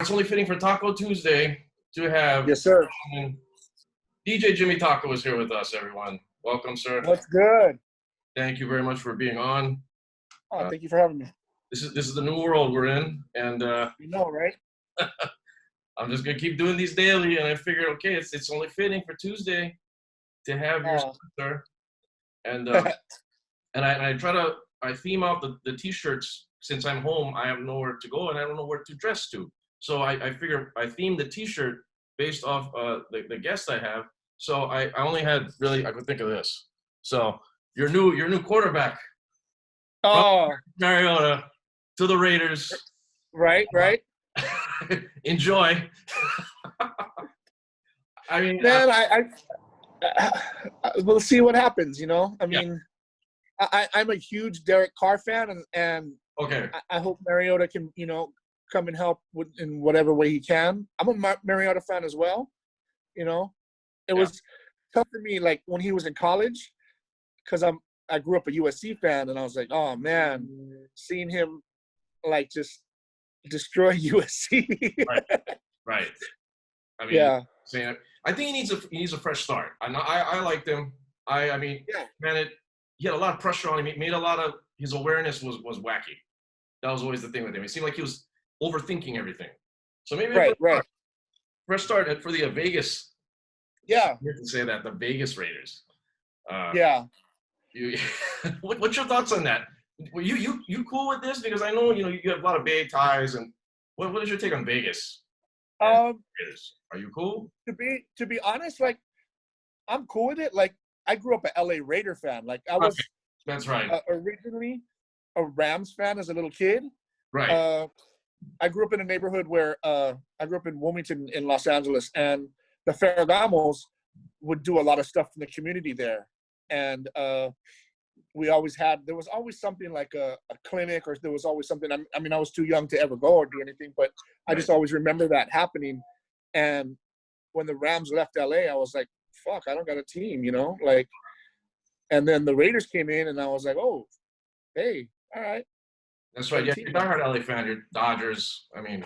It's only fitting for Taco Tuesday to have Yes, sir. DJ Jimmy Taco is here with us, everyone. Welcome, sir. What's good? Thank you very much for being on. Oh, thank you for having me. This is the new world we're in, and You know, right? I'm just gonna keep doing these daily. And I figured, okay, it's only fitting for Tuesday to have your sir. And and I theme out the t-shirts. Since I'm home, I have nowhere to go and I don't know where to dress to. So I figure I theme the t-shirt based off the guest I have. So I only had really, I could think of this. So your new quarterback, Oh, Mariota, to the Raiders. right. Enjoy. I mean, Man, we'll see what happens. You know, I mean, I'm a huge Derek Carr fan, and okay. I hope Mariota can, come and help in whatever way he can. I'm a Mariota fan as well. You know, it was tough for me, like when he was in college, because I grew up a USC fan, and I was like, oh man, seeing him like just destroy USC. Right. I mean, saying I think he needs a fresh start. I liked him. I mean, man, he had a lot of pressure on him. He made a lot of his awareness was wacky. That was always the thing with him. It seemed like he was overthinking everything. So maybe fresh start for the Vegas. Yeah. You have to say that the Vegas Raiders. What's your thoughts on that? Were you cool with this? Because I know you have a lot of Bay ties, and what is your take on Vegas? Are you cool? To be honest, like I'm cool with it. Like I grew up a LA Raider fan. Like I was. That's right. Originally a Rams fan as a little kid. Right. I grew up in a neighborhood where I grew up in Wilmington in Los Angeles, and the Ferragamos would do a lot of stuff in the community there. And there was always something like a clinic, or there was always something. I mean, I was too young to ever go or do anything, but I just always remember that happening. And when the Rams left LA, I was like, fuck, I don't got a team, like, and then the Raiders came in and I was like, oh, hey, all right. That's right. Yeah, you're not a LA fan. You're Dodgers. I mean,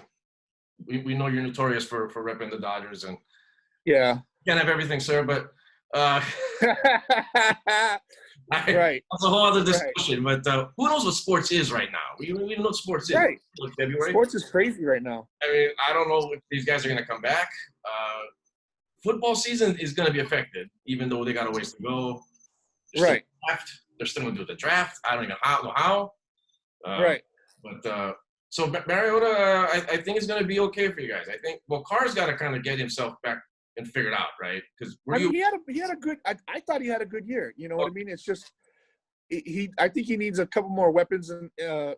we know you're notorious for repping the Dodgers, and you can't have everything, sir. But right, that's a whole other discussion. Right. But who knows what sports is right now? We don't even know what sports is. Right. Like February. Sports is crazy right now. I mean, I don't know if these guys are going to come back. Football season is going to be affected, even though they got a ways to go. They're still going to do the draft. I don't even know how. Right. But so Mariota, I think is going to be okay for you guys. I think Carr's got to kind of get himself back and figured out, right? Because he had a good. I thought he had a good year. You know what I mean? It's just I think he needs a couple more weapons and to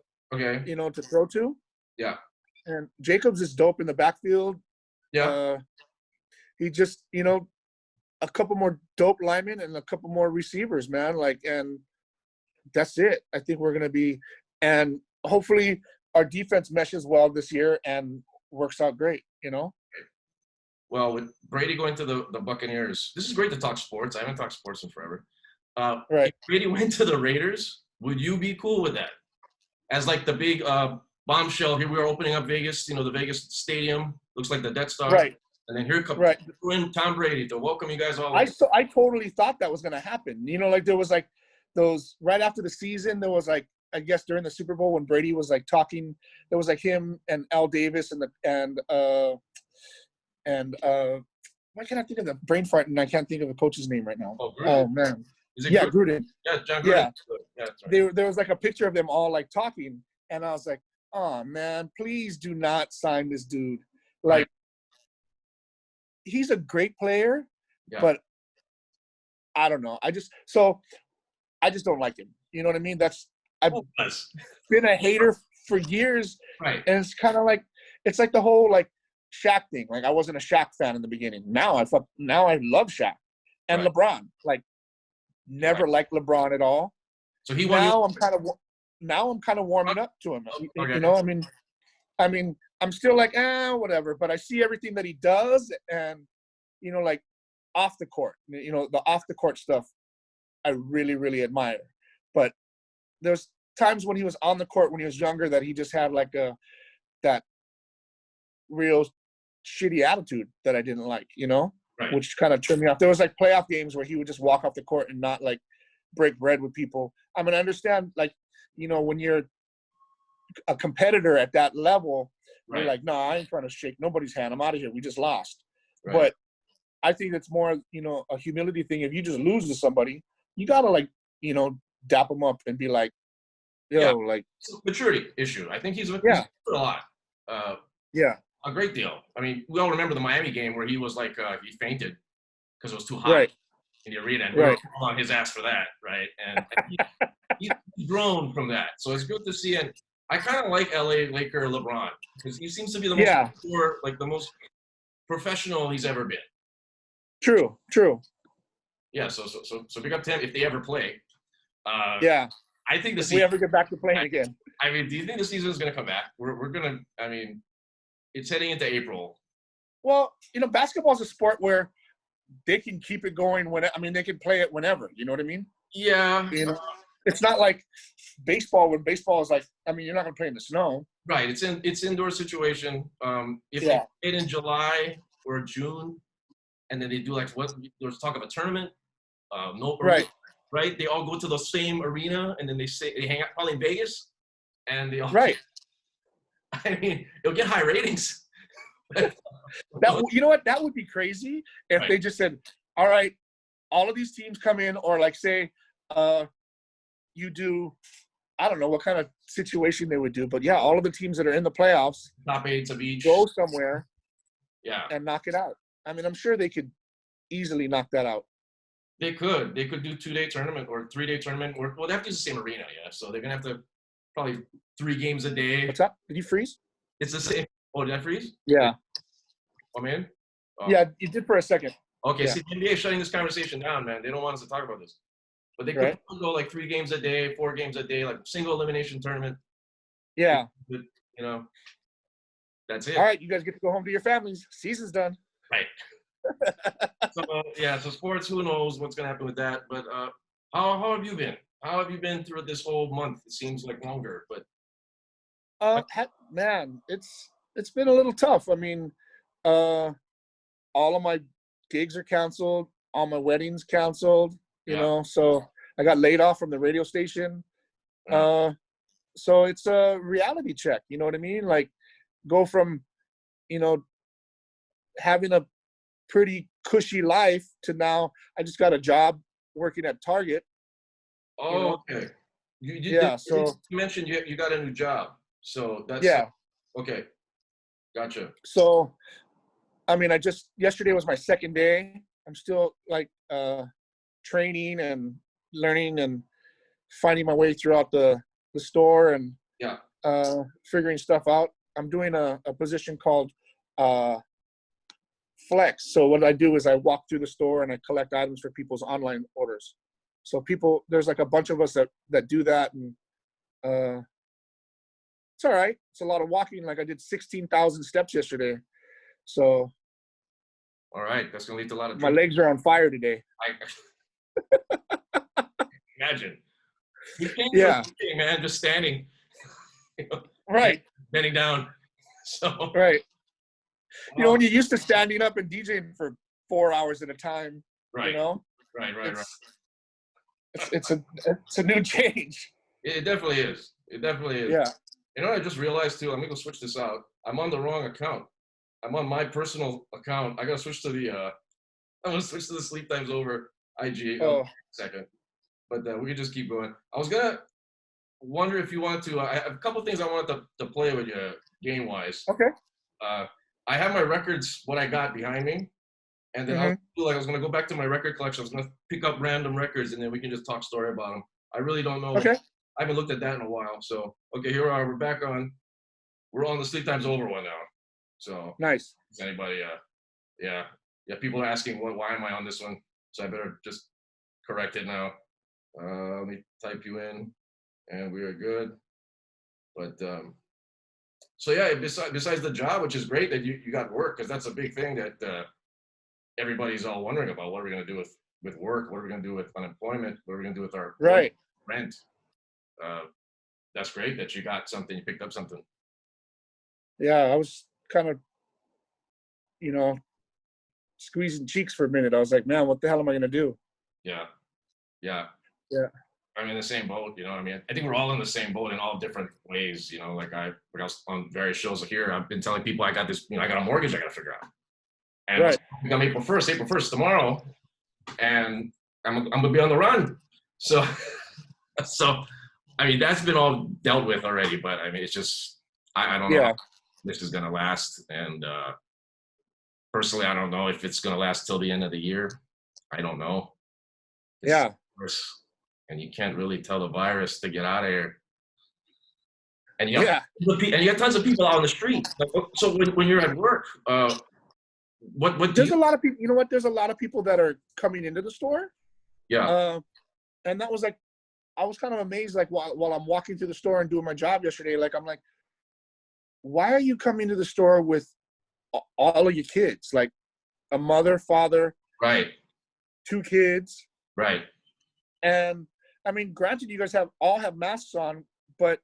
throw to. Yeah. And Jacobs is dope in the backfield. Yeah. He just a couple more dope linemen and a couple more receivers, man. Like, and that's it. I think we're gonna be. And hopefully our defense meshes well this year and works out great, Well, with Brady going to the Buccaneers, this is great to talk sports. I haven't talked sports in forever. If Brady went to the Raiders, would you be cool with that? As like the big bombshell, here we are opening up Vegas, the Vegas stadium. Looks like the Death Star. Right. And then here comes Tom Brady to welcome you guys all. I totally thought that was going to happen. Like there was like those right after the season, there was like, I guess during the Super Bowl when Brady was like talking, there was like him and Al Davis and why can't I think of the brain fart and I can't think of the coach's name right now? Oh man. Is it Gruden? Yeah, John Gruden. Yeah, that's right. There was like a picture of them all like talking, and I was like, oh man, please do not sign this dude. Like he's a great player, but I don't know. I just don't like him. You know what I mean? I've been a hater for years, right? And it's kind of like it's like the whole like Shaq thing. Like I wasn't a Shaq fan in the beginning. Now I love Shaq and LeBron. Like never liked LeBron at all. So he now I'm kind of warming up to him. Okay. I mean, I'm still like whatever. But I see everything that he does, and like off the court, the off the court stuff, I really really admire. But there's times when he was on the court when he was younger that he just had like that real shitty attitude that I didn't like, Right. which kind of turned me off. There was like playoff games where he would just walk off the court and not like break bread with people. I mean, I understand, like, when you're a competitor at that level, Right. you're like, no, I ain't trying to shake nobody's hand. I'm out of here. We just lost. Right. But I think it's more, a humility thing. If you just lose to somebody, you gotta like, dap them up and be like, like, it's a maturity issue. I think he's a lot. Yeah. A great deal. I mean, we all remember the Miami game where he was like, he fainted because it was too hot Right. in the arena, and we were on his ass for that, right? And he's grown from that, so it's good to see. And I kind of like LA Laker LeBron because he seems to be the most mature, like the most professional he's ever been. True. Yeah. So big up to him if they ever play. Yeah. I think if we ever get back to playing again. I mean, do you think the season is going to come back? We're gonna. I mean, it's heading into April. Well, basketball is a sport where they can keep it going they can play it whenever. You know what I mean? Yeah. It's not like baseball. When baseball is like, you're not going to play in the snow. Right. It's indoor situation. If they play it in July or June, and then they do like there's talk of a tournament. Right. They all go to the same arena, and then they hang out probably in Vegas, and they all. Right. I mean, it'll get high ratings. You know what? That would be crazy if they just said, all right, all of these teams come in, or like say, you do, I don't know what kind of situation they would do, but yeah, all of the teams that are in the playoffs, top 8 of each, go somewhere, and knock it out. I mean, I'm sure they could easily knock that out. They could do 2-day tournament or 3-day tournament, or they have to use the same arena, so they're gonna have to probably 3 games a day. What's up? Did you freeze? It's the same. Oh, did I freeze? Yeah. I'm in? Oh. Yeah, you did for a second. Okay, see, the NBA is shutting this conversation down, man. They don't want us to talk about this. But they could go like 3 games a day, 4 games a day, like single elimination tournament. Yeah. That's it. All right, you guys get to go home to your families. Season's done. Right. So sports, who knows what's going to happen with that. But how have you been? How have you been through this whole month? It seems like longer, but. Man, it's been a little tough. I mean, all of my gigs are canceled. All my weddings canceled. You know, so I got laid off from the radio station. So it's a reality check. You know what I mean? Like, go from, having a pretty cushy life to now I just got a job working at Target. Oh, okay. You mentioned you got a new job. So that's okay. Gotcha. So, I mean, yesterday was my second day. I'm still like training and learning and finding my way throughout the store and figuring stuff out. I'm doing a position called Flex. So what I do is I walk through the store and I collect items for people's online orders. So there's like a bunch of us that do that, and it's all right. It's a lot of walking. Like, I did 16,000 steps yesterday. So. All right. That's going to lead to a lot of. My legs are on fire today. Imagine. Yeah. Man, just standing. Right. Bending down. So. Right. When you're used to standing up and DJing for 4 hours at a time, Right. Right. It's a new change. It definitely is. Yeah. I just realized too. I'm gonna go switch this out. I'm on the wrong account. I'm on my personal account. I gotta switch to the. I'm gonna switch to the Sleep Times Over IG. Second, but we can just keep going. I was gonna wonder if you want to. I have a couple things I wanted to play with you game wise. Okay. I have my records. What I got behind me, and then I was gonna go back to my record collection. I was gonna pick up random records, and then we can just talk story about them. I really don't know. Okay. I haven't looked at that in a while. So, okay, here we are. We're back on. We're on the Sleep Times Over one now. So nice. Is anybody? People are asking why am I on this one? So I better just correct it now. Let me type you in, and we are good. But besides the job, which is great that you got work, because that's a big thing that everybody's all wondering about. What are we going to do with work? What are we going to do with unemployment? What are we going to do with our rent? That's great that you got something, you picked up something. Yeah, I was kind of you know, squeezing cheeks for a minute. I was like, man, what the hell am I going to do? Yeah. Yeah. Yeah. I'm in the same boat, you know. I mean, I think we're all in the same boat in all different ways, you know. Like I was on various shows here. I've been telling people I got this, you know, I got a mortgage I got to figure out. And right. I'm April 1st tomorrow, and I'm gonna be on the run. So, I mean, that's been all dealt with already. But I mean, it's just I don't know how this is gonna last. And personally, I don't know if it's gonna last till the end of the year. I don't know. It's worse, and you can't really tell the virus to get out of here. And you got tons of people out on the street. So when you're at work, what there's a lot of people, you know what, there's a lot of people that are coming into the store. Yeah. And that was like, I was kind of amazed, like while I'm walking through the store and doing my job yesterday, like I'm like, why are you coming to the store with all of your kids? Like a mother, father, right, 2 kids. Right. And I mean, granted, you guys all have masks on, but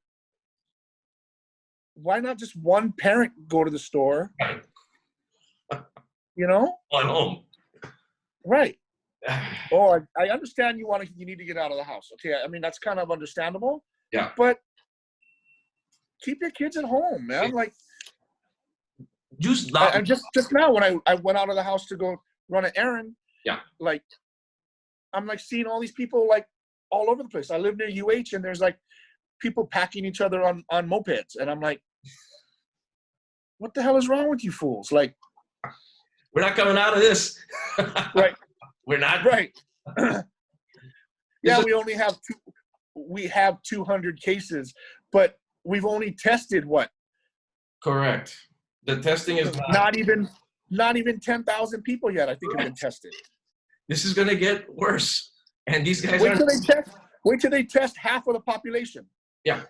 why not just one parent go to the store? Right. You know? I'm home. Right. Oh, I understand you need to get out of the house. Okay, I mean, that's kind of understandable. Yeah. But keep your kids at home, man. Like, just now when I went out of the house to go run an errand, like, I'm like seeing all these people like all over the place. I live near UH, and there's like people packing each other on mopeds, and I'm like, what the hell is wrong with you fools? Like, we're not coming out of this. Right. We're not. Right. Yeah, we have 200 cases, but we've only tested what? Correct. The testing is not even 10,000 people yet, I think, have been tested. This is going to get worse. And these guys wait till they test half of the population. Yeah.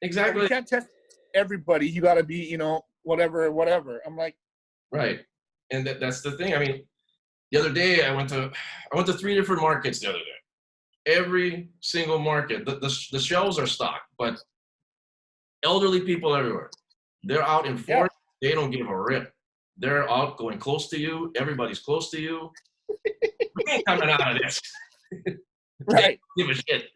Exactly. You can't test everybody. You got to be, you know, whatever. I'm like, right. And that's the thing. I mean, the other day I went to 3 different markets the other day. Every single market, the shelves are stocked, but elderly people everywhere. They're out in force. They don't give a rip. They're out going close to you. Everybody's close to you. We ain't coming out of this. Right. Give a shit.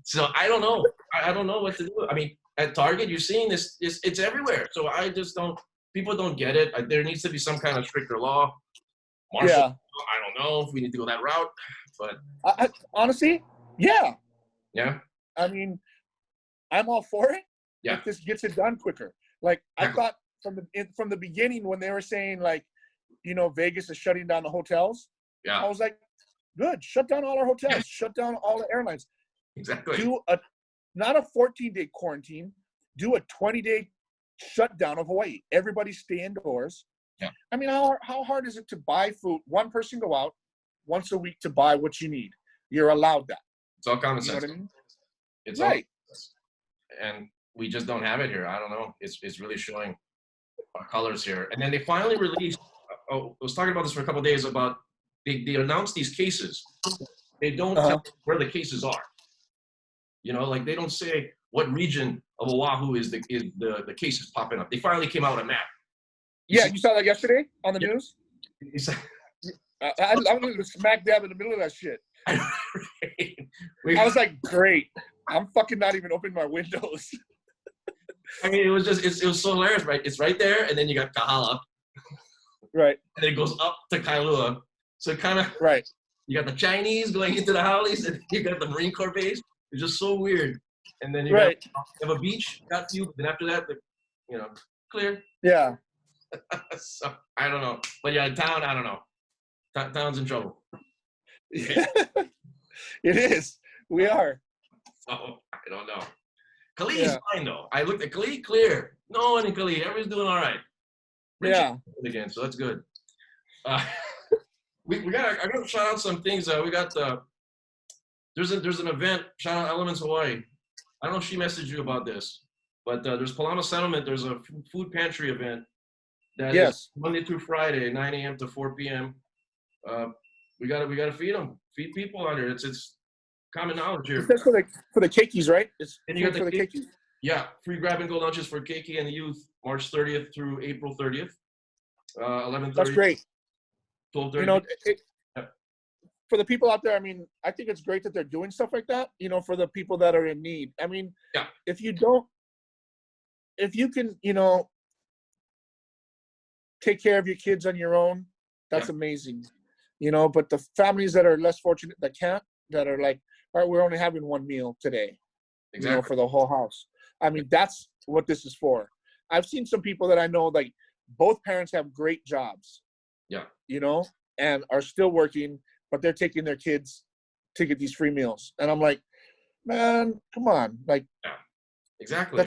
So I don't know. I don't know what to do. I mean, at Target, you're seeing this. It's everywhere. So I just don't. People don't get it. There needs to be some kind of stricter law. Marshall, I don't know if we need to go that route, but I honestly, yeah. I mean, I'm all for it. If this gets it done quicker. Like I thought from the beginning when they were saying, like, you know, Vegas is shutting down the hotels. Yeah. I was like, good, shut down all our hotels, shut down all the airlines. Exactly. Do not a 14-day quarantine, do a 20-day shutdown of Hawaii. Everybody stay indoors. Yeah. I mean, how hard is it to buy food? One person go out once a week to buy what you need. You're allowed that. It's all common sense. You know what I mean? It's right. And we just don't have it here. I don't know. It's really showing our colors here. And then they finally released. I was talking about this for a couple of days about they announced these cases. They don't tell where the cases are. You know, like they don't say what region of Oahu is the cases popping up. They finally came out with a map. You saw that yesterday on the news? I'm going to smack dab in the middle of that shit. I was like, great. I'm fucking not even opening my windows. I mean, it was so hilarious, right? It's right there, and then you got Kahala. Right. And then it goes up to Kailua. So kind of, right. You got the Chinese going into the Howleys, and you got the Marine Corps base. It's just so weird. And then you have a beach, got you, then after that, you know, clear. Yeah. So, I don't know. But yeah, town, I don't know. Town's in trouble. It is. We are. So, I don't know. Kali is fine, though. I looked at Kali, clear. No one in Kali. Everybody's doing all right. Richard again, so that's good. I gotta shout out some things. We got there's an event. Shout out Elements Hawaii. I don't know if she messaged you about this, but there's Palama Settlement. There's a food pantry event that is Monday through Friday, 9 a.m. to 4 p.m. We gotta feed them, feed people out here. It's common knowledge here. That's for the keikis, right? It's and you got for the keikis. Yeah, free grab and go lunches for keiki and the youth, March 30th through April 30th. 11:30. That's great. 12:30. You know, Yeah. for the people out there, I mean, I think it's great that they're doing stuff like that, you know, for the people that are in need. I mean, Yeah. if you can, you know, take care of your kids on your own, that's amazing, you know, but the families that are less fortunate that can't, that are like, all right, we're only having one meal today, you know, for the whole house. I mean, that's what this is for. I've seen some people that I know, like both parents have great jobs, you know, and are still working, but they're taking their kids to get these free meals. And I'm like, man, come on. Like, exactly.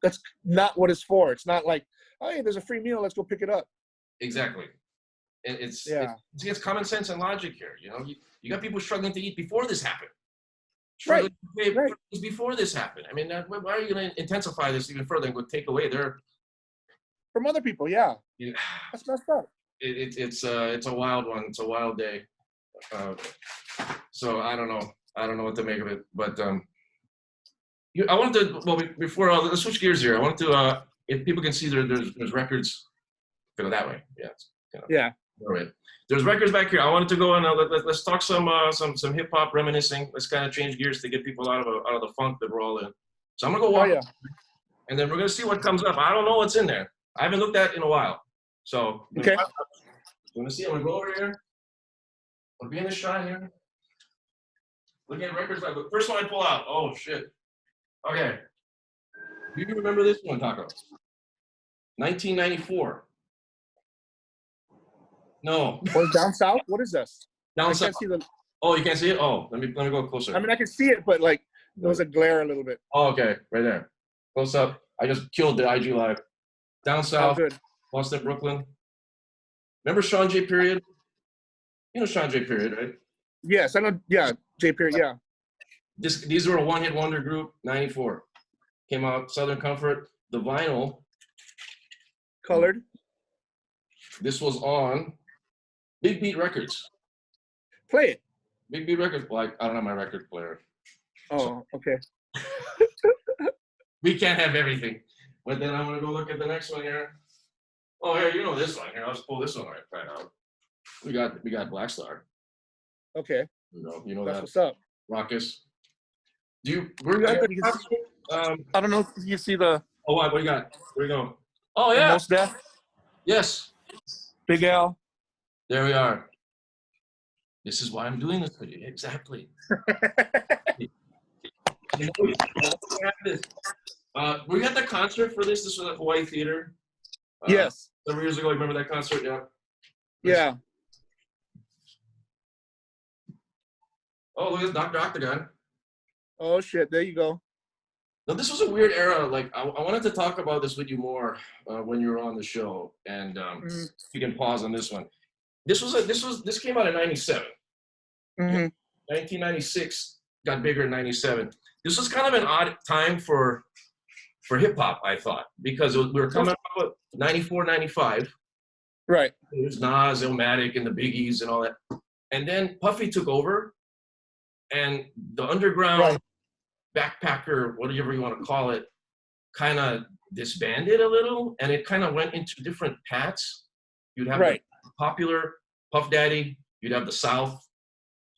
That's not what it's for. It's not like, oh, hey, there's a free meal, let's go pick it up. Exactly. It's common sense and logic here. You know, you got people struggling to eat before this happened. Struggling to pay before this happened. I mean, why are you going to intensify this even further and go take away their from other people? Yeah, that's messed up. It's a wild one. It's a wild day. So I don't know what to make of it. But I wanted to before let's switch gears here. I wanted to if people can see there's records. Go that way. Yeah. All right. There's records back here. I wanted to go and let's talk some hip hop reminiscing. Let's kind of change gears to get people out of the funk that we're all in. So I'm gonna go walk, and then we're gonna see what comes up. I don't know what's in there. I haven't looked at it in a while. So okay. I'm gonna see. I'm gonna go over here. I'll be in the shot here. Look at records. The first one I pull out. Oh shit. Okay. Do you remember this one, Taco? 1994. No. Or down south? What is this? Down south. Oh, you can't see it? Oh, let me go closer. I mean, I can see it, but like there was a glare a little bit. Oh, okay, right there. Close up. I just killed the IG live. Down south. Good. Boston, Brooklyn. Remember Sean J. Period? You know Sean J. Period, right? Yes, I know. Yeah, J. Period. Yeah. These were a one-hit wonder group. 94 came out. Southern Comfort. The vinyl. Colored. This was on Big Beat Records. Play it. Big Beat Records. Like I don't have my record player. Oh, okay. We can't have everything. But then I'm gonna go look at the next one here. Oh, here, you know this one here. I'll just pull this one right out. We got Black Star. Okay. You know that's that. What's up? Raucous. I don't know if you see the. Oh, what do you got? Where you go? Oh yeah. Most Def. Yes. Big Al. There we are. This is why I'm doing this for you. Exactly. We had the concert for this. This was at Hawaii Theater. Yes. Several years ago. Remember that concert? Yeah. Yeah. Oh, look at Dr. Octagon. Oh shit! There you go. Now this was a weird era. Like I wanted to talk about this with you more when you were on the show, and you can pause on this one. This came out in '97. 1996 got bigger in '97. This was kind of an odd time for hip hop, I thought, because we were coming up with '94, '95. Right. It was Nas, Illmatic, and the Biggies and all that, and then Puffy took over, and the underground backpacker, whatever you want to call it, kind of disbanded a little, and it kind of went into different paths. You'd have the popular Puff Daddy, you'd have the South,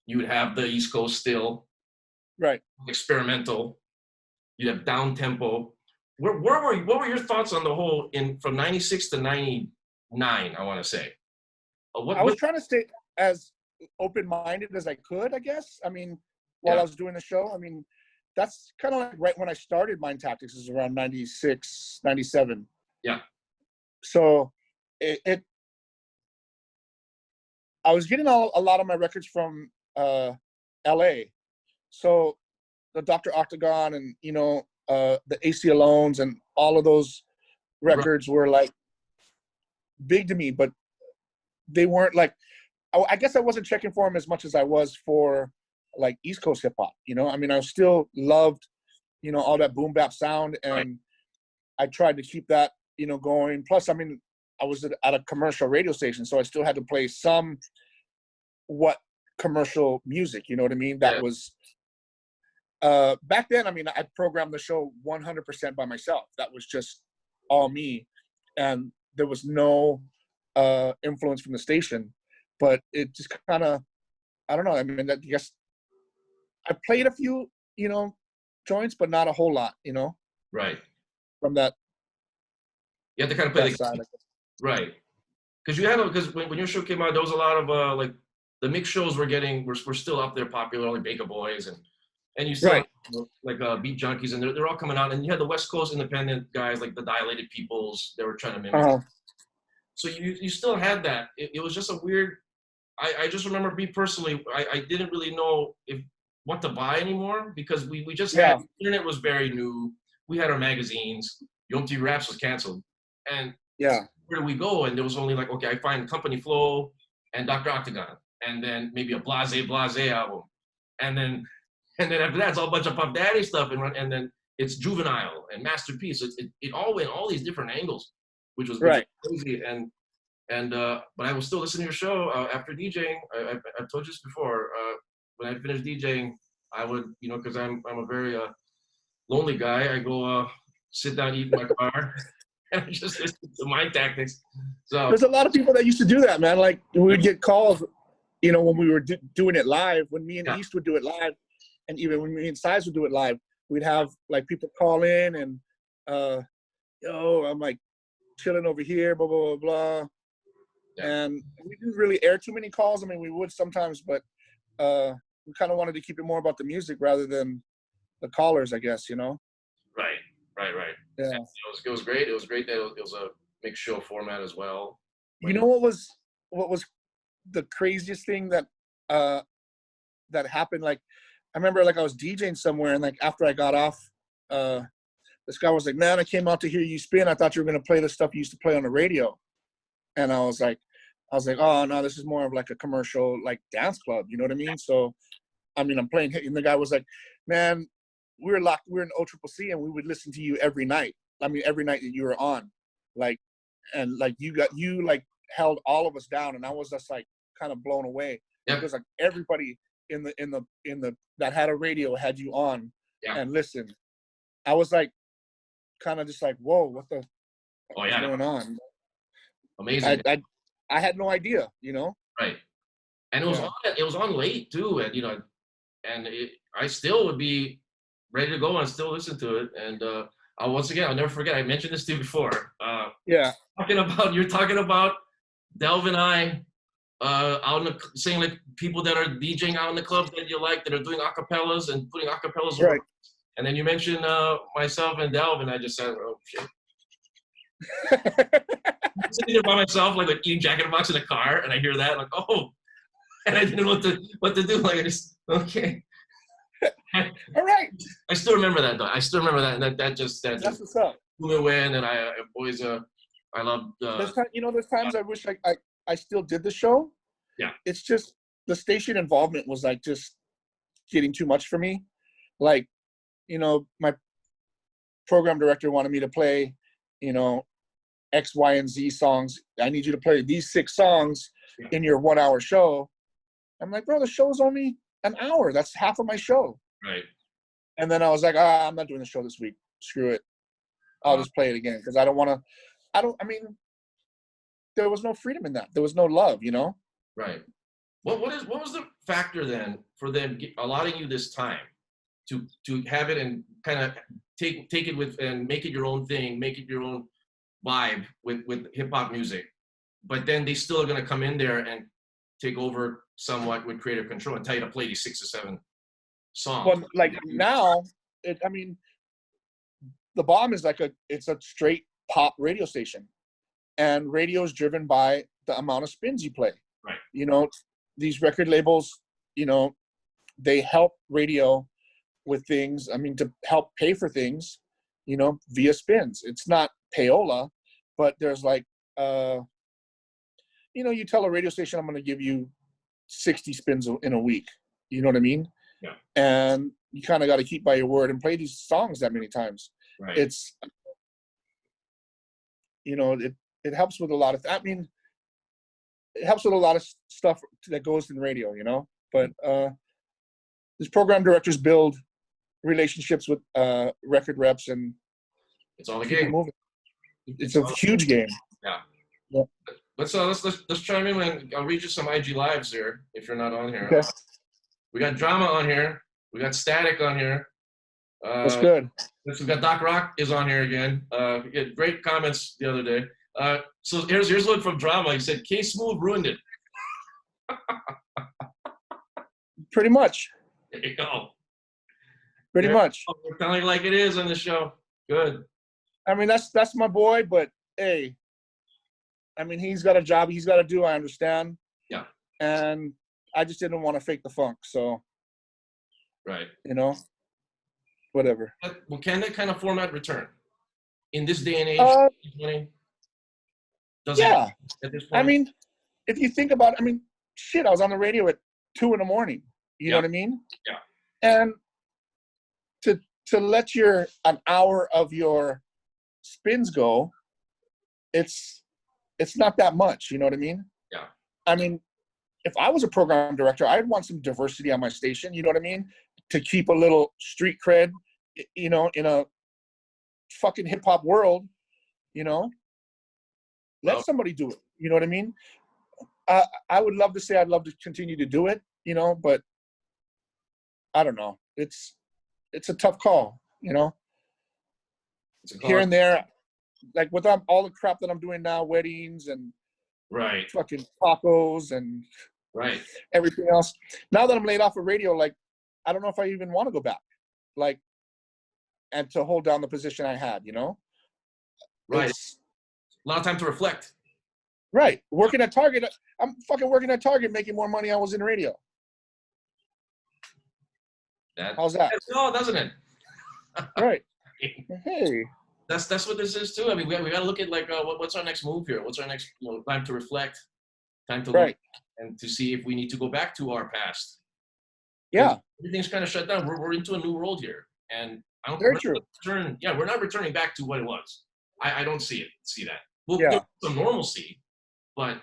you would have the East Coast still, experimental, you'd have down tempo. What were your thoughts on the whole from '96 to '99? I want to say. I was trying to stay as open-minded as I could, I guess. I mean, while I was doing the show, I mean, that's kind of like right when I started Mind Tactics, is around 96, 97. Yeah. So I was getting a lot of my records from LA. So the Dr. Octagon and, you know, the AC Alones and all of those records were like big to me, but they weren't like, I guess I wasn't checking for them as much as I was for like East Coast hip hop, you know? I mean, I still loved, you know, all that boom bap sound, and I tried to keep that, you know, going. Plus, I mean, I was at a commercial radio station, so I still had to play commercial music, you know what I mean? That was, back then, I mean, I programmed the show 100% by myself. That was just all me. And there was no influence from the station, but it just kind of, I don't know. I mean, I guess I played a few, joints, but not a whole lot, Right. from that. You have to kind of play that side, right. Because when your show came out, there was a lot of like the mix shows were still up there popular, like Baker Boys and you still Right. like Beat Junkies, and they're all coming out, and you had the West Coast independent guys like the Dilated Peoples. They were trying to mimic. So you still had that. It was just a weird. I just remember me personally. I didn't really know what to buy anymore because we just had the internet was very new. We had our magazines. Yom TV Raps was canceled, and yeah. where do we go? And there was only like, okay, I find Company Flow and Dr. Octagon, and then maybe a Blase album, and then after that, it's all a bunch of Puff Daddy stuff, and then it's Juvenile and Masterpiece. It all went all these different angles, which was crazy. But I was still listening to your show after DJing. I told you this before. When I finished DJing, I would, because I'm a very lonely guy. I go sit down, eat in my car, and I just listen to Mind Tactics. So there's a lot of people that used to do that, man. Like we would get calls, when we were doing it live. When me and East would do it live, and even when me and Size would do it live, we'd have like people call in and, I'm like chilling over here, blah blah blah blah. And we didn't really air too many calls. I mean, we would sometimes, but we kind of wanted to keep it more about the music rather than the callers, I guess, Right. Yeah. It was great. It was great that it was a mixed show format as well. You know what was the craziest thing that happened? Like, I remember like I was DJing somewhere, and like after I got off, this guy was like, "Man, I came out to hear you spin. I thought you were gonna play the stuff you used to play on the radio." And I was like, "Oh no, this is more of like a commercial like dance club." You know what I mean? So, I mean, I'm playing, and the guy was like, "Man, we're in OCCC, and we would listen to you every night. I mean, every night that you were on, like, and like you like held all of us down." And I was just like kind of blown away because like everybody in the that had a radio had you on and listened. I was like, kind of just like, whoa, what's going on? Amazing. I had no idea, Right. And it was on late too, and I still would be ready to go and still listen to it. And once again, I'll never forget. I mentioned this to you before. You're talking about Delv and I out in saying like people that are DJing out in the clubs that you like that are doing acapellas and putting acapellas. Right. And then you mentioned myself and Delv, and I just said, "Oh shit." I'm sitting there by myself, like eating Jack in the Box in the car, and I hear that, like, oh, and I didn't know what to do. Like, I just okay. All right. I still remember that though. I remember that, and that's what's up. Blew me away, and then I always I love. There's times I wish I still did the show. Yeah. It's just the station involvement was like just getting too much for me. Like, my program director wanted me to play, X, Y, and Z songs. I need you to play these 6 songs in your 1 hour show. I'm like, bro, the show's only an hour. That's half of my show. Right. And then I was like, I'm not doing the show this week. Screw it. I'll just play it again because I mean, there was no freedom in that. There was no love, Right. What was the factor then for them allowing you this time to have it and kind of take it with and make it your own thing, make it your own vibe with hip hop music, but then they still are going to come in there and take over somewhat with creative control and tell you to play these 6 or 7 songs. Well, like now, the Bomb is it's a straight pop radio station, and radio is driven by the amount of spins you play. Right. These record labels, they help radio with things. I mean, to help pay for things, via spins. It's not payola, but there's like, you tell a radio station, I'm going to give you 60 spins in a week. You know what I mean? Yeah. And you kind of got to keep by your word and play these songs that many times. Right. It's, it helps with a lot of, it helps with a lot of stuff that goes in radio, but these program directors build relationships with record reps, and it's all a game. It's a huge game. Yeah. let's chime in and I'll read you some IG lives here if you're not on here. Okay. We got Drama on here. We got Static on here. That's good. We got Doc Rock is on here again. He had great comments the other day. So here's one from Drama. He said, K Smooth ruined it. Pretty much. There you go. Pretty much. We're telling it like it is on the show. Good. I mean, that's my boy, but hey, I mean, he's got a job he's got to do. I understand. Yeah. And I just didn't want to fake the funk, so. Right. You know, whatever. Well, can that kind of format return in this day and age? Yeah. At this point? I mean, if you think about it, I mean, shit, I was on the radio at 2 a.m. You know what I mean? Yeah. And to let an hour of your spins go, it's not that much. You know what I mean? Yeah. I mean, if I was a program director, I'd want some diversity on my station. You know what I mean? To keep a little street cred, you know, in a fucking hip hop world, you know, let somebody do it. You know what I mean? I would love to say I'd love to continue to do it, you know, but I don't know. It's a tough call, you know. Here and there, like with all the crap that I'm doing now, weddings and fucking tacos and everything else. Now that I'm laid off of radio, like I don't know if I even want to go back, like, and to hold down the position I had, you know. Right. A lot of time to reflect. Right. Working at Target, I'm fucking working at Target, making more money I was in radio. How's that? No, doesn't it? Right. Hey. That's what this is too. I mean, we got to look at like what's our next move here? What's our next time to reflect, time to look and to see if we need to go back to our past. Yeah. Everything's kind of shut down. We're into a new world here, and I don't. Very true. We're not returning back to what it was. I don't see that. Well, there's some normalcy, but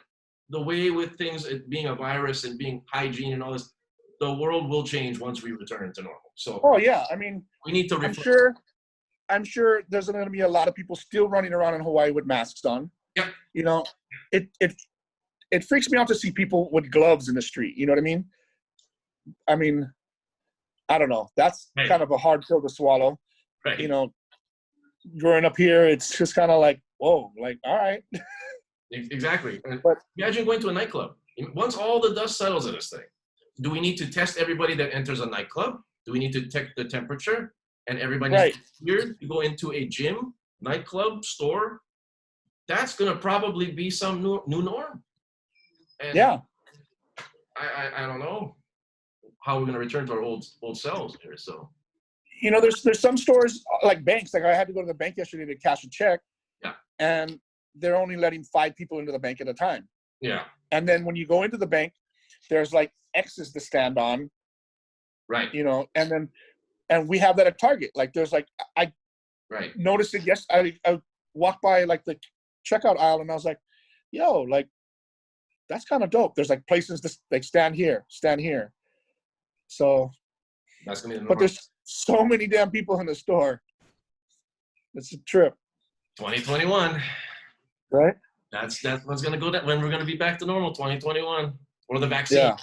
the way with things being a virus and being hygiene and all this, the world will change once we return to normal. So. Oh yeah, I mean, we need to reflect. I'm sure there's going to be a lot of people still running around in Hawaii with masks on. Yeah. You know, it freaks me out to see people with gloves in the street. You know what I mean? I don't know. That's kind of a hard pill to swallow. Right. You know, growing up here, it's just kind of like, whoa, like, all right. Exactly. But imagine going to a nightclub. Once all the dust settles in this thing, do we need to test everybody that enters a nightclub? Do we need to check the temperature? And everybody's here to go into a gym, nightclub, store. That's going to probably be some new norm. And I don't know how we're going to return to our old selves here. So, you know, there's some stores like banks. Like I had to go to the bank yesterday to cash a check. Yeah. And they're only letting 5 people into the bank at a time. Yeah. And then when you go into the bank, there's like X's to stand on. Right. You know, and we have that at Target. Like there's like, I noticed it. Yes. I walked by like the checkout aisle and I was like, yo, like, that's kind of dope. There's like places to like stand here. So, that's gonna be the but there's so many damn people in the store. It's a trip. 2021. Right. That's what's gonna go when we're gonna be back to normal. 2021 or the vaccine. Yeah.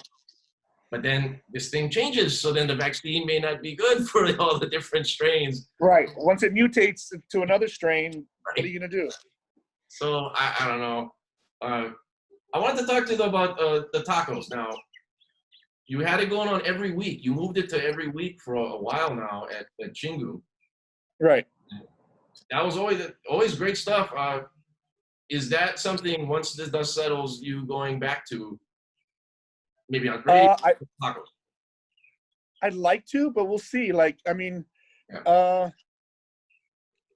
But then this thing changes, so then the vaccine may not be good for all the different strains. Right. Once it mutates to another strain, what are you gonna do? So I don't know. I wanted to talk to you about the tacos. Now, you had it going on every week. You moved it to every week for a while now at Chingu. Right. That was always great stuff. Is that something, once the dust settles, you going back to maybe on tacos? I'd like to, but we'll see. Like, I mean,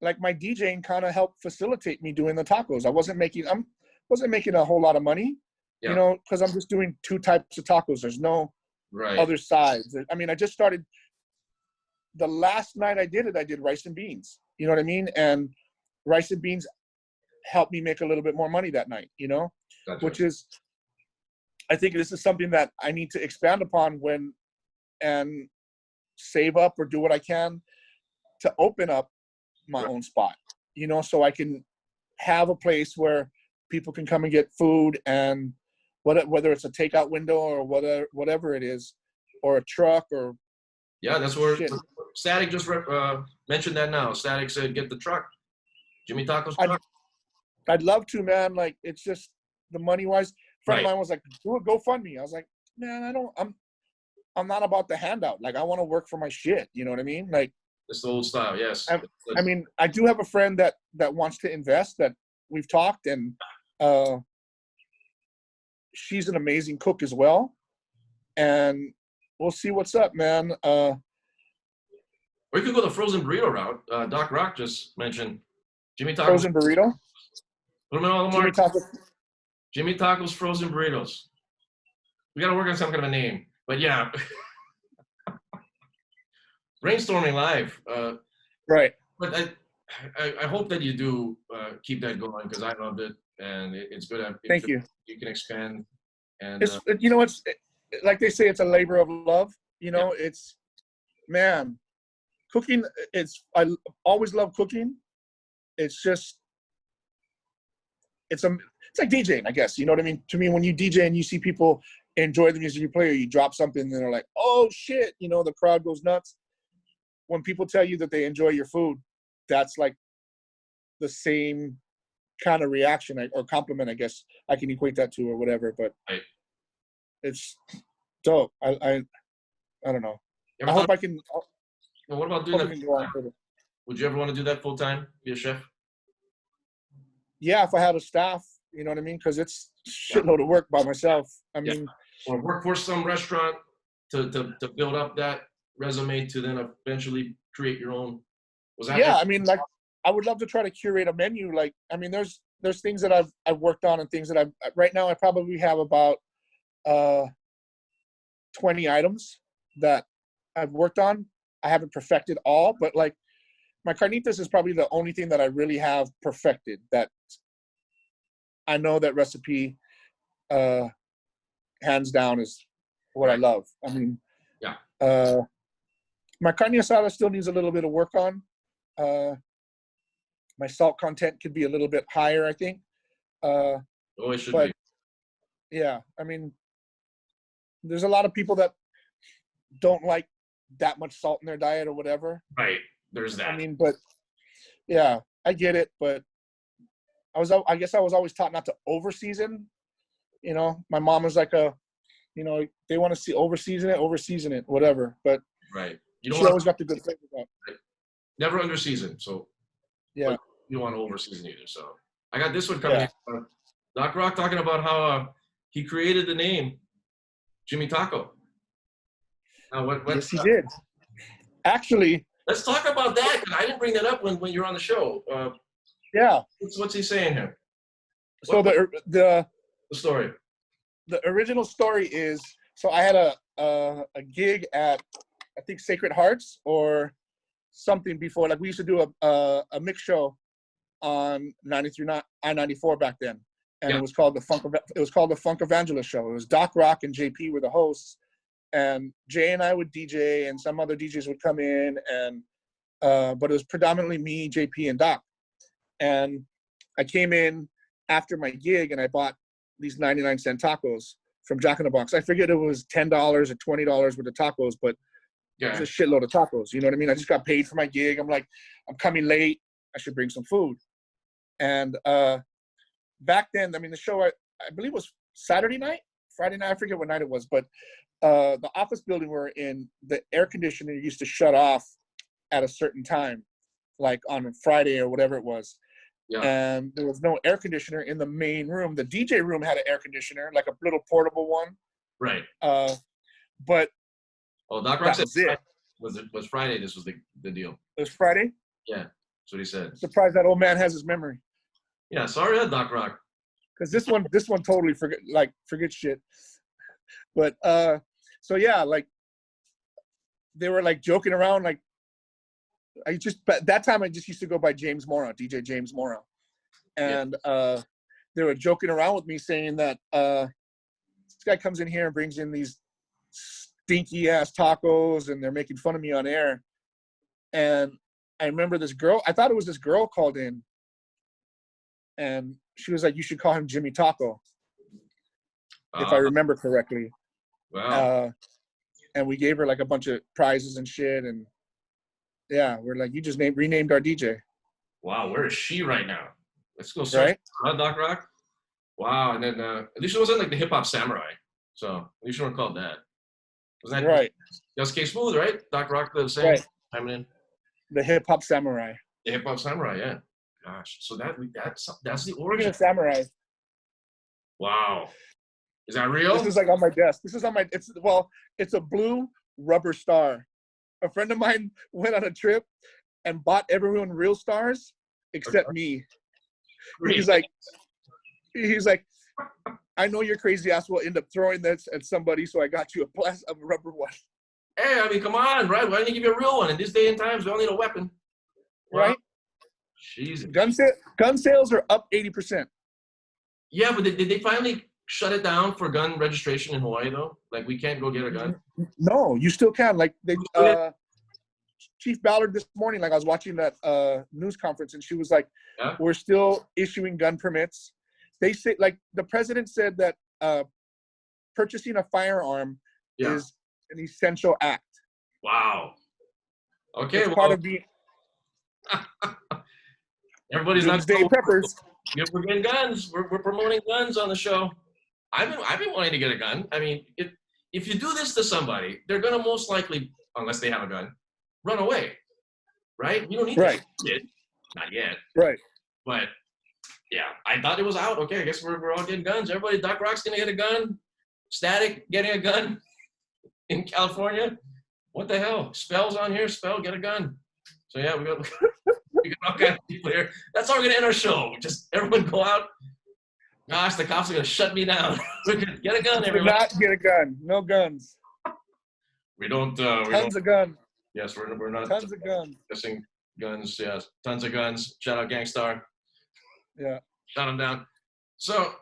like my DJing kind of helped facilitate me doing the tacos. I wasn't making a whole lot of money, you know, because I'm just doing 2 types of tacos. There's no other sides. I mean, I just started. The last night I did rice and beans. You know what I mean? And rice and beans helped me make a little bit more money that night, you know, which is, I think this is something that I need to expand upon and save up or do what I can to open up my own spot, you know, so I can have a place where people can come and get food, and whether it's a takeout window or whatever it is, or a truck or yeah, that's where shit. Static just mentioned that now. Static said get the truck, Jimmy Taco's truck. I'd love to, man. Like, it's just the money wise. Friend of mine was like, do a GoFundMe. I was like, man, I'm not about the handout. Like, I want to work for my shit. You know what I mean? Like, it's the old style, yes. I mean, I do have a friend that wants to invest, that we've talked, and she's an amazing cook as well. And we'll see what's up, man. Or you could go the frozen burrito route. Doc Rock just mentioned Jimmy Taco's frozen burrito. Put them in all the markets. Jimmy Taco's frozen burritos. We got to work on some kind of a name, but yeah. Brainstorming live. Right. But I hope that you do keep that going, because I loved it, and it's good. Thank you. You can expand. And it's you know, it's like they say, it's a labor of love. You know, it's, man, cooking. I always love cooking. It's just, it's like DJing, I guess. You know what I mean? To me, when you DJ and you see people enjoy the music you play, or you drop something and they're like, oh shit, you know, the crowd goes nuts. When people tell you that they enjoy your food, that's like the same kind of reaction or compliment, I guess I can equate that to, or whatever. But it's dope. I don't know. I hope I can. Well, what about doing that? Would you ever want to do that full time, be a chef? Yeah, if I had a staff, you know what I mean? Because it's a shitload of work by myself. I mean, or work for some restaurant to build up that resume to then eventually create your own. I mean, like, I would love to try to curate a menu. Like, I mean, there's things that I've worked on, and things that right now I probably have about 20 items that I've worked on. I haven't perfected all, but like, my carnitas is probably the only thing that I really have perfected, that I know that recipe hands down is what I love. I mean, my carne asada still needs a little bit of work on. My salt content could be a little bit higher, I think. It should be. Yeah, I mean, there's a lot of people that don't like that much salt in their diet or whatever. Right, there's that. I mean, but yeah, I get it. But I guess I was always taught not to over season. You know, my mom was like you know, they want to over season it, whatever. But right. You don't always got the good flavor out. Never under season, so yeah, you don't want to over season either. So I got this one coming. In. Doc Rock talking about how he created the name Jimmy Taco. Now, yes, he did. Actually, let's talk about that, because I didn't bring that up when you're on the show. Yeah. What's he saying here? So the story. The original story is, so I had a gig at, I think, Sacred Hearts or something before. Like, we used to do a mix show on 93 I-94 back then, and it was called the Funk Evangelist Show. It was Doc Rock and JP were the hosts, and Jay and I would DJ, and some other DJs would come in, and but it was predominantly me, JP, and Doc. And I came in after my gig, and I bought these 99-cent tacos from Jack in the Box. I figured it was $10 or $20 worth of tacos, but it was a shitload of tacos. You know what I mean? I just got paid for my gig. I'm like, I'm coming late. I should bring some food. And back then, I mean, the show, I believe was Friday night. I forget what night it was. But the office building we're in, the air conditioner used to shut off at a certain time, like on Friday or whatever it was. Yeah. And there was no air conditioner in the main room. The DJ room had an air conditioner, like a little portable one. Right. But Doc Rock said was Friday. This was the deal. It was Friday? Yeah, that's what he said. Surprised that old man has his memory. Yeah, sorry that Doc Rock. Because this one totally forget shit. But so yeah, like they were like joking around, like at that time I just used to go by James Mora, DJ James Mora. And they were joking around with me saying that this guy comes in here and brings in these stinky ass tacos, and they're making fun of me on air. And I remember this girl, I thought it was this girl called in, and she was like, you should call him Jimmy Taco, if I remember correctly. Wow. And we gave her like a bunch of prizes and shit. And yeah, we're like, you just renamed our DJ. Wow, where is she right now? Let's go search. Right? Huh, Doc Rock? Wow, and then at least it wasn't like the Hip Hop Samurai. So at least you weren't called that. Was that right? Just K Smooth, right? Doc Rock the same. Right. Timing in. The Hip Hop Samurai. The Hip Hop Samurai, yeah. Gosh, so that's the Speaking origin. of samurai. Wow, is that real? This is like on my desk. This is on my. It's a blue rubber star. A friend of mine went on a trip and bought everyone real stars except me. He's like, I know your crazy ass will end up throwing this at somebody, so I got you a rubber one. Hey, I mean, come on, right? Why don't you give you a real one? In this day and times, we all need a weapon. Wow. Right? Jesus. Gun sales are up 80%. Yeah, but did they finally shut it down for gun registration in Hawaii, though? Like, we can't go get a gun? No, you still can. Like, Chief Ballard this morning, like, I was watching that news conference, and she was like, we're still issuing gun permits. They say, like, the president said that purchasing a firearm is an essential act. Wow. Okay, it's part of being. Everybody's Doomsday not preppers. We're getting guns. We're promoting guns on the show. I've been wanting to get a gun. I mean, if you do this to somebody, they're gonna most likely, unless they have a gun, run away. Right? You don't need to shoot it. Not yet. Right. But yeah, I thought it was out. Okay, I guess we're all getting guns. Everybody, Doc Rock's gonna get a gun. Static getting a gun in California. What the hell? Spell's on here. Spell, get a gun. So yeah, we got all kinds of people here. That's how we're gonna end our show. Just everyone go out. Gosh, the cops are gonna shut me down. We're gonna get a gun, everyone. Not get a gun. No guns. We don't. Tons of guns. Yes, we're not. Tons of guns. Missing guns. Yes, tons of guns. Shout out Gangstar. Yeah. Shut them down. So,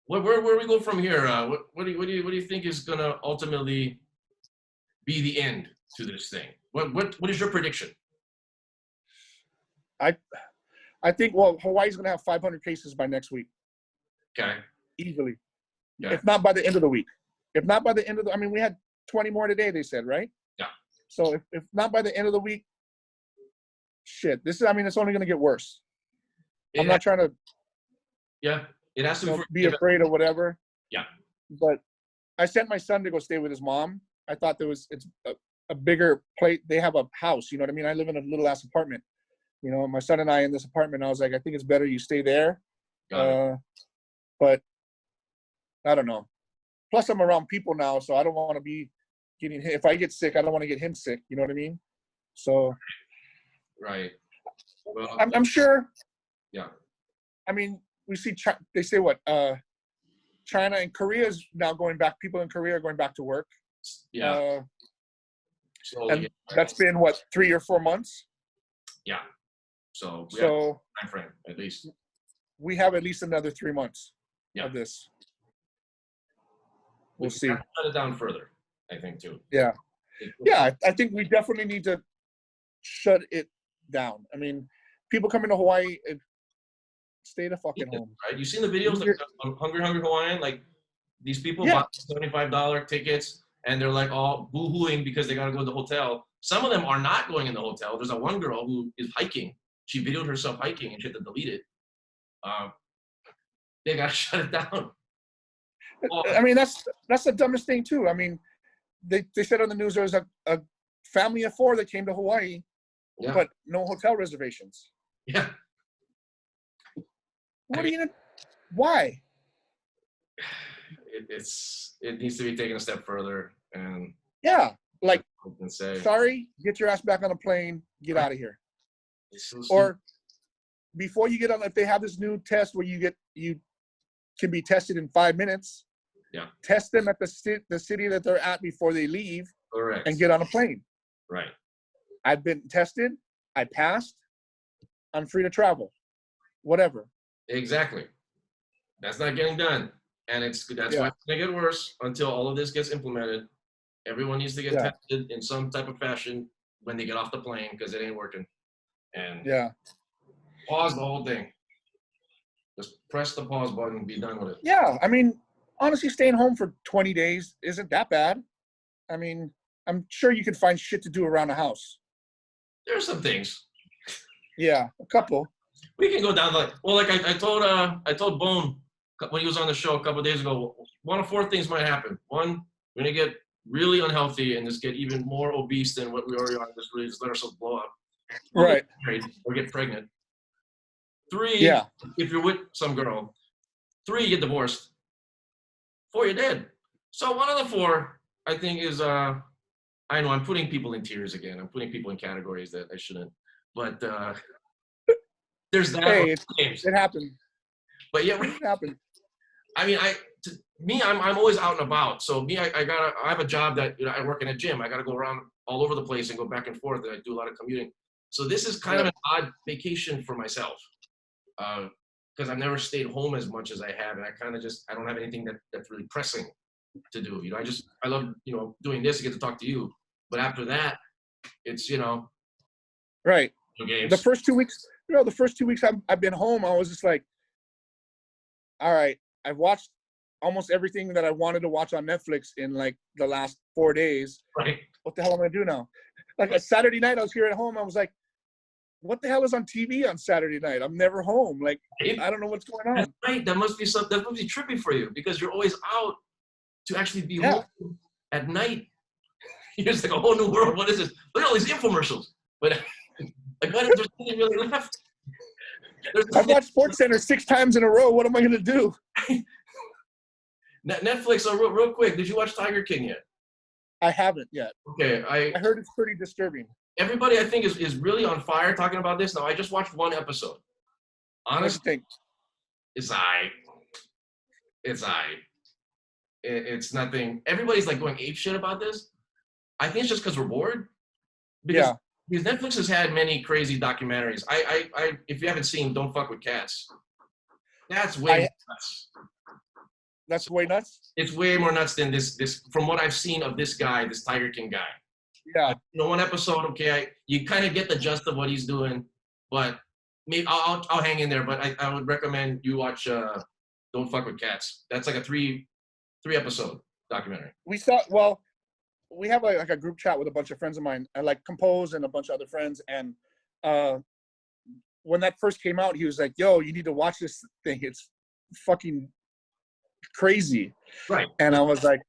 where we go from here? What do you think is gonna ultimately be the end to this thing? What is your prediction? I think Hawaii's gonna have 500 cases by next week. Okay. Easily. Yeah. If not by the end of the week. If not by the end of the, I mean, we had 20 more today, they said, right? Yeah. So if not by the end of the week, shit. It's only gonna get worse. I'm not trying to. Yeah, it has to be afraid or whatever. Yeah. But I sent my son to go stay with his mom. I thought it's a bigger place. They have a house, you know what I mean? I live in a little ass apartment. You know, my son and I in this apartment, I was like, I think it's better you stay there. But I don't know. Plus, I'm around people now, so I don't want to be getting hit. If I get sick, I don't want to get him sick. You know what I mean? So. Right. Well, I'm sure. Yeah. I mean, we see. They say what? China and Korea is now going back. People in Korea are going back to work. Yeah. And that's been what, 3 or 4 months? Yeah. So time frame at least. We have at least another 3 months of this. We'll see. Shut it down further, I think too. Yeah. Yeah, I think we definitely need to shut it down. I mean, people coming to Hawaii, stay the fucking home. Right? You seen the videos of Hungry Hawaiian? Like these people bought $75 tickets and they're like all boo-hooing because they gotta go to the hotel. Some of them are not going in the hotel. There's a one girl who is hiking. She videoed herself hiking and she had to delete it. They gotta shut it down. I mean, that's the dumbest thing too. I mean, they said on the news there was a family of 4 that came to Hawaii, but no hotel reservations. Yeah. Why? It needs to be taken a step further and like say, sorry, get your ass back on a plane, get out of here. So or before you get on, if they have this new test where you can be tested in 5 minutes, test them at the city that they're at before they leave. Correct. And get on a plane. Right. I've been tested, I passed, I'm free to travel. Whatever. Exactly. That's not getting done. And that's why it's going to get worse until all of this gets implemented. Everyone needs to get tested in some type of fashion when they get off the plane because it ain't working. And pause the whole thing. Just press the pause button and be done with it. Yeah, I mean, honestly, staying home for 20 days isn't that bad. I mean, I'm sure you can find shit to do around the house. There's some things. Yeah, a couple. We can go down like I told Bone when he was on the show a couple of days ago. One of four things might happen. One, we're gonna get really unhealthy and just get even more obese than what we already are. Just really just let ourselves blow up. Right. Or get pregnant. 3, Yeah. if you're with some girl. 3, you get divorced. 4, you're dead. So one of the 4, I think, is I know I'm putting people in tiers again. I'm putting people in categories that I shouldn't. But there's that. Hey, it happened. But yeah, it happened. I mean, I'm always out and about. So I have a job that I work in a gym. I gotta go around all over the place and go back and forth. And I do a lot of commuting. So this is kind of an odd vacation for myself. Because I've never stayed home as much as I have, and I don't have anything that's really pressing to do. I love doing this to get to talk to you, but after that, it's right. Games. The first 2 weeks, I've been home. I was just like, all right, I've watched almost everything that I wanted to watch on Netflix in like the last 4 days. Right. What the hell am I gonna do now? Like a Saturday night, I was here at home. I was like, what the hell is on TV on Saturday night? I'm never home. Like, I don't know what's going on. That's right. That must be trippy for you because you're always out to actually be home at night. You're just like a whole new world. What is this? Look at all these infomercials. But like, what if there's nothing really left? I've watched SportsCenter 6 times in a row. What am I going to do? Netflix, so real quick, did you watch Tiger King yet? I haven't yet. Okay. I heard it's pretty disturbing. Everybody, I think, is really on fire talking about this. Now, I just watched 1 episode. Honestly, it's aight. It's aight. It's nothing. Everybody's like going apeshit about this. I think it's just because we're bored. Because Netflix has had many crazy documentaries. I if you haven't seen Don't Fuck with Cats, that's way nuts. That's way nuts? It's way more nuts than this from what I've seen of this guy, this Tiger King guy. Yeah. 1 episode, okay, you kind of get the gist of what he's doing, but maybe I'll hang in there. But I would recommend you watch Don't Fuck with Cats. That's like a 3 episode documentary. We have a group chat with a bunch of friends of mine, and like Compose and a bunch of other friends. And when that first came out, he was like, "Yo, you need to watch this thing. It's fucking crazy." Right. And I was like,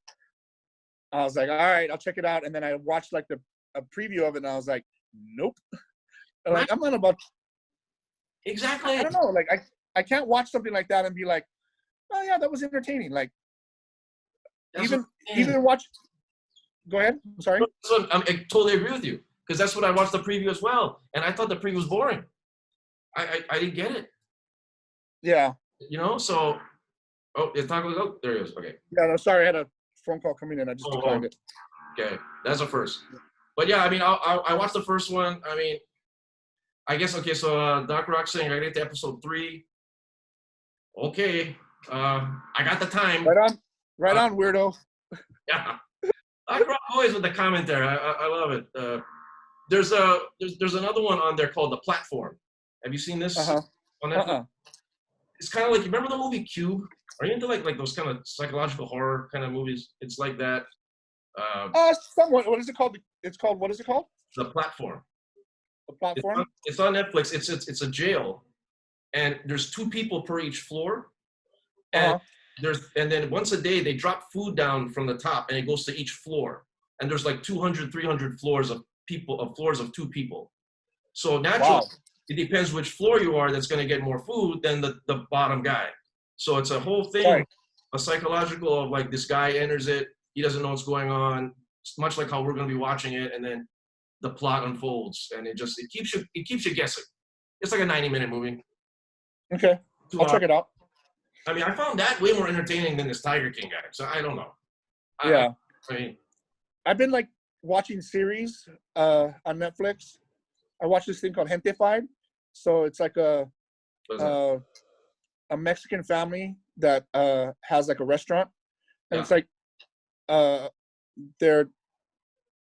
all right, I'll check it out. And then I watched like a preview of it, and I was like, nope. Like, I'm not about. Exactly. I don't know. Like, I can't watch something like that and be like, oh yeah, that was entertaining. Like, even watch. Go ahead. I'm sorry. So I totally agree with you because that's what I watched the preview as well, and I thought the preview was boring. I didn't get it. Yeah. So. Oh, it's not going to go. There it is. Okay. Yeah. No, sorry. I had a phone call coming in. I just declined it. Okay, that's the first. But yeah, I mean, I watched the first one. I mean, I guess okay. So Doc Rock saying I get to episode 3. Okay, I got the time. Right on, weirdo. Yeah, Doc Rock always with the comment there. I love it. There's another one on there called The Platform. Have you seen this? On Netflix? It's kind of like, you remember the movie Cube? Are you into like those kind of psychological horror kind of movies? It's like that. Somewhat. What is it called? What is it called? The Platform. The Platform? It's on Netflix. It's a jail, and there's 2 people per each floor, and then once a day they drop food down from the top, and it goes to each floor, and there's like 200, 300 floors of 2 people. So naturally, it depends which floor you are that's going to get more food than the bottom guy. So it's a whole thing, a psychological of like this guy enters it, he doesn't know what's going on. It's much like how we're going to be watching it, and then the plot unfolds, and it keeps you guessing. It's like a 90-minute movie. Okay, I'll check it out. I mean, I found that way more entertaining than this Tiger King guy. So I don't know. I mean, I've been like watching series on Netflix. I watched this thing called Gentefied. So it's like a Mexican family that has like a restaurant, and it's like their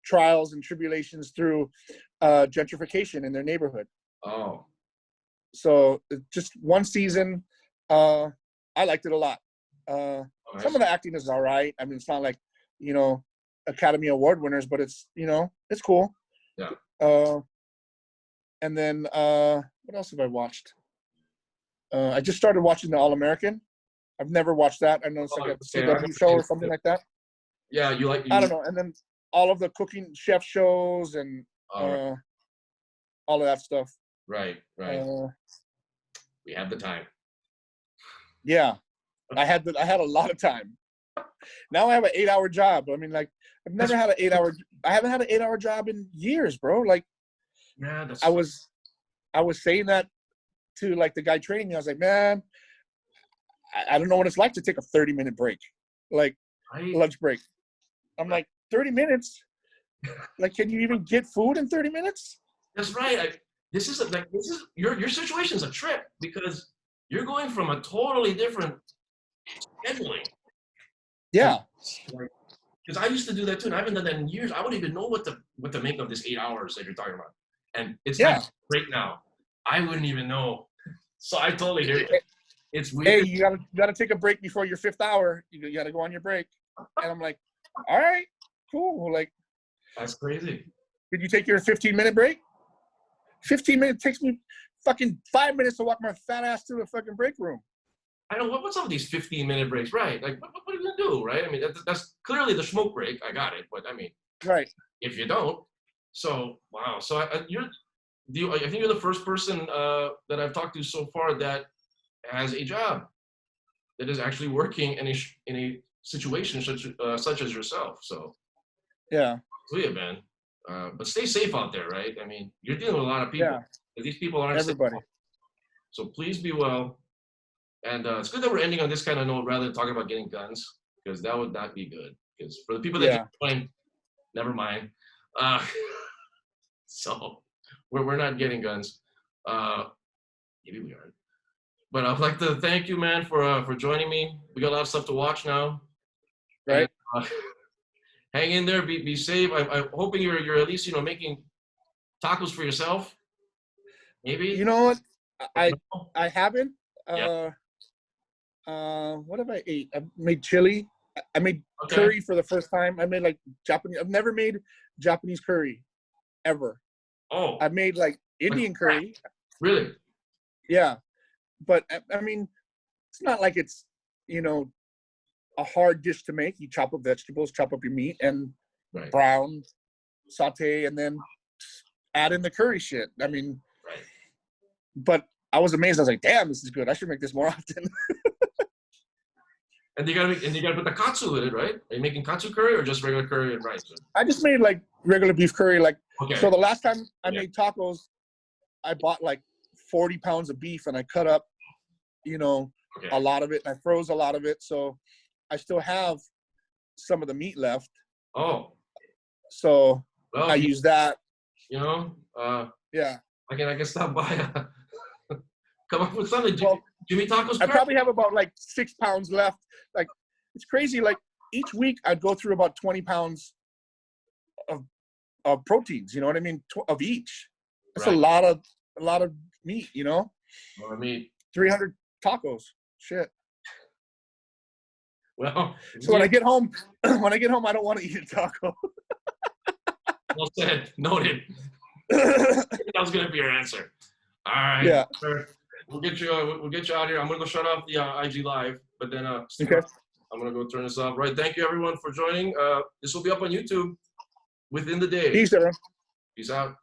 trials and tribulations through gentrification in their neighborhood. Oh. So just 1 season. I liked it a lot. Nice. Some of the acting is all right. I mean, it's not like, you know, Academy Award winners, but it's, you know, it's cool. Yeah. And then what else have I watched? I just started watching The All-American. I've never watched that. I know it's like a CW show or something like that. Yeah, I don't know. And then all of the cooking chef shows and all of that stuff. Right. We have the time. Yeah, I had a lot of time. Now I have an 8-hour job. I mean, like, I've never had an 8-hour. I haven't had an 8-hour job in years, bro. Like, yeah, I was saying that to like the guy training me. I was like, man, I don't know what it's like to take a 30-minute break, like lunch break. I'm like, 30 minutes? Like, can you even get food in 30 minutes? That's right. This is your situation's a trip because you're going from a totally different scheduling. Yeah. Because I used to do that too, and I haven't done that in years. I wouldn't even know what to make of this 8 hours that you're talking about. And it's time to break now. I wouldn't even know. So I totally hear you. It's weird. Hey, you gotta take a break before your 5th hour. You gotta go on your break. And I'm like, all right, cool. Like, that's crazy. Did you take your 15-minute break? 15 minutes takes me fucking 5 minutes to walk my fat ass to the fucking break room. I know what's up with these 15-minute breaks, right? Like, what are you gonna do, right? I mean, that's clearly the smoke break. I got it, but I mean, right. If you don't, so wow. So I think you're the first person that I've talked to so far that has a job that is actually working in a situation such as yourself. So yeah, man. But stay safe out there, right? I mean, you're dealing with a lot of people. Yeah. These people aren't everybody. safe. So please be well. And it's good that we're ending on this kind of note rather than talking about getting guns, because that would not be good. Because for the people that just joined, never mind. So we're not getting guns. Maybe we aren't. But I'd like to thank you, man, for joining me. We got a lot of stuff to watch now. Right. And, hang in there. Be safe. I'm hoping you're at least making tacos for yourself. Maybe. You know what? I haven't. Yeah. What have I ate? I made chili. I made curry for the first time. I made like Japanese. I've never made Japanese curry, ever. Oh. I made like Indian curry. Really? Yeah, but I mean, it's not like it's a hard dish to make. You chop up vegetables, chop up your meat, and brown, saute, and then add in the curry shit. I mean, but I was amazed. I was like, damn, this is good. I should make this more often. And you gotta put the katsu in it, right? Are you making katsu curry or just regular curry and rice? I just made like regular beef curry. Like, so the last time I made tacos, I bought like 40 pounds of beef and I cut up, a lot of it, and I froze a lot of it. So I still have some of the meat left. Oh. So I use that. Yeah. I can stop by. Come up with something. Jimmy Tacos. I probably have about like 6 pounds left. Like, it's crazy. Like, each week I'd go through about 20 pounds of proteins. You know what I mean? Of each. That's a lot of meat. Well, I mean, 300 tacos. Shit. Well. So when I get home, I don't want to eat a taco. Well said. Noted. That was gonna be your answer. All right. Yeah. We'll get you out here. I'm gonna go shut off the IG live, but then I'm gonna go turn this off. Right. Thank you everyone for joining. This will be up on YouTube within the day. Peace, everyone. Peace out.